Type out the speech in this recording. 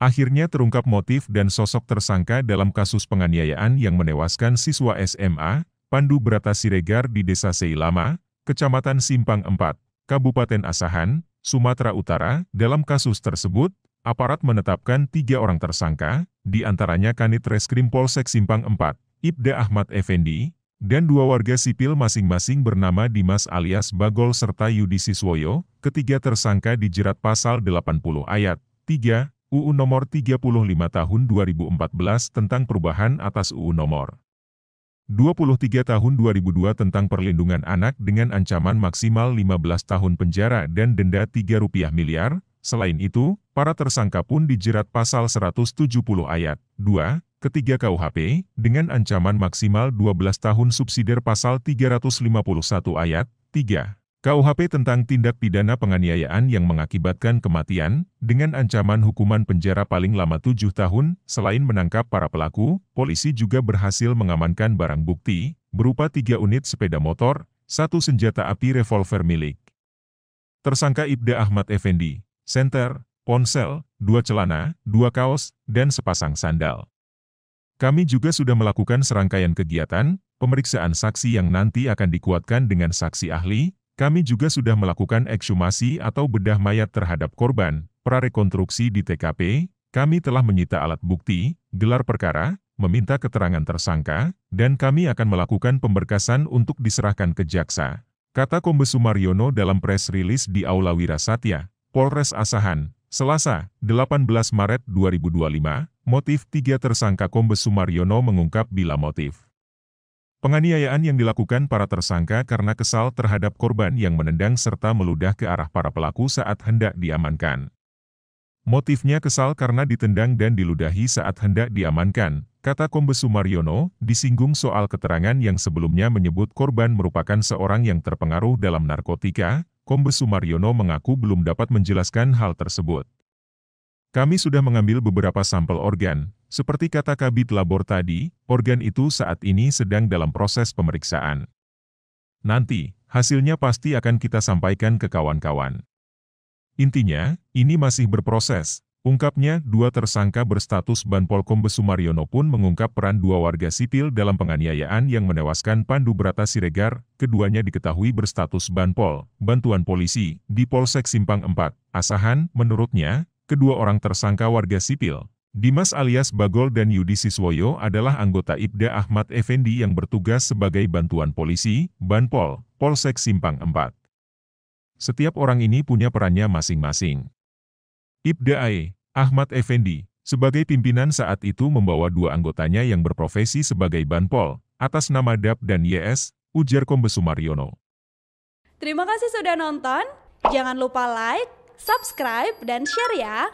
Akhirnya terungkap motif dan sosok tersangka dalam kasus penganiayaan yang menewaskan siswa SMA, Pandu Brata Siregar di Desa Seilama, Kecamatan Simpang 4, Kabupaten Asahan, Sumatera Utara. Dalam kasus tersebut, aparat menetapkan 3 orang tersangka, di antaranya Kanit Reskrim Polsek Simpang 4, Ibda Ahmad Effendi, dan 2 warga sipil masing-masing bernama Dimas alias Bagol serta Yudi Siswoyo. Ketiga tersangka dijerat pasal 80 ayat 3 UU Nomor 35 Tahun 2014 tentang perubahan atas UU Nomor 23 Tahun 2002 tentang perlindungan anak dengan ancaman maksimal 15 tahun penjara dan denda Rp3 miliar. Selain itu, para tersangka pun dijerat pasal 170 ayat 2, ketiga KUHP, dengan ancaman maksimal 12 tahun subsidiar pasal 351 ayat 3. KUHP tentang tindak pidana penganiayaan yang mengakibatkan kematian, dengan ancaman hukuman penjara paling lama 7 tahun. Selain menangkap para pelaku, polisi juga berhasil mengamankan barang bukti, berupa 3 unit sepeda motor, 1 senjata api revolver milik tersangka Ibda Ahmad Effendi, senter, ponsel, 2 celana, 2 kaos, dan sepasang sandal. Kami juga sudah melakukan serangkaian kegiatan, pemeriksaan saksi yang nanti akan dikuatkan dengan saksi ahli. Kami juga sudah melakukan ekshumasi atau bedah mayat terhadap korban, prarekonstruksi di TKP, kami telah menyita alat bukti, gelar perkara, meminta keterangan tersangka, dan kami akan melakukan pemberkasan untuk diserahkan ke jaksa, kata Kombes Sumaryono dalam press release di Aula Wirasatya, Polres Asahan, Selasa, 18 Maret 2025. Motif 3 tersangka. Kombes Sumaryono mengungkap bila motif penganiayaan yang dilakukan para tersangka karena kesal terhadap korban yang menendang serta meludah ke arah para pelaku saat hendak diamankan. Motifnya kesal karena ditendang dan diludahi saat hendak diamankan, kata Kombes Sumaryono, disinggung soal keterangan yang sebelumnya menyebut korban merupakan seorang yang terpengaruh dalam narkotika. Kombes Sumaryono mengaku belum dapat menjelaskan hal tersebut. Kami sudah mengambil beberapa sampel organ. Seperti kata Kabid Labor tadi, organ itu saat ini sedang dalam proses pemeriksaan. Nanti, hasilnya pasti akan kita sampaikan ke kawan-kawan. Intinya, ini masih berproses, ungkapnya. 2 tersangka berstatus banpol. Kombes Sumaryono pun mengungkap peran 2 warga sipil dalam penganiayaan yang menewaskan Pandu Brata Siregar. Keduanya diketahui berstatus banpol, bantuan polisi, di Polsek Simpang 4, Asahan. Menurutnya, kedua orang tersangka warga sipil, Dimas alias Bagol dan Yudi Siswoyo, adalah anggota Ibda Ahmad Effendi yang bertugas sebagai bantuan polisi, Banpol, Polsek Simpang 4. Setiap orang ini punya perannya masing-masing. Ibda Ahmad Effendi, sebagai pimpinan saat itu membawa 2 anggotanya yang berprofesi sebagai Banpol, atas nama DAP dan YS, ujar Kombes Sumaryono. Terima kasih sudah nonton, jangan lupa like, subscribe, dan share ya!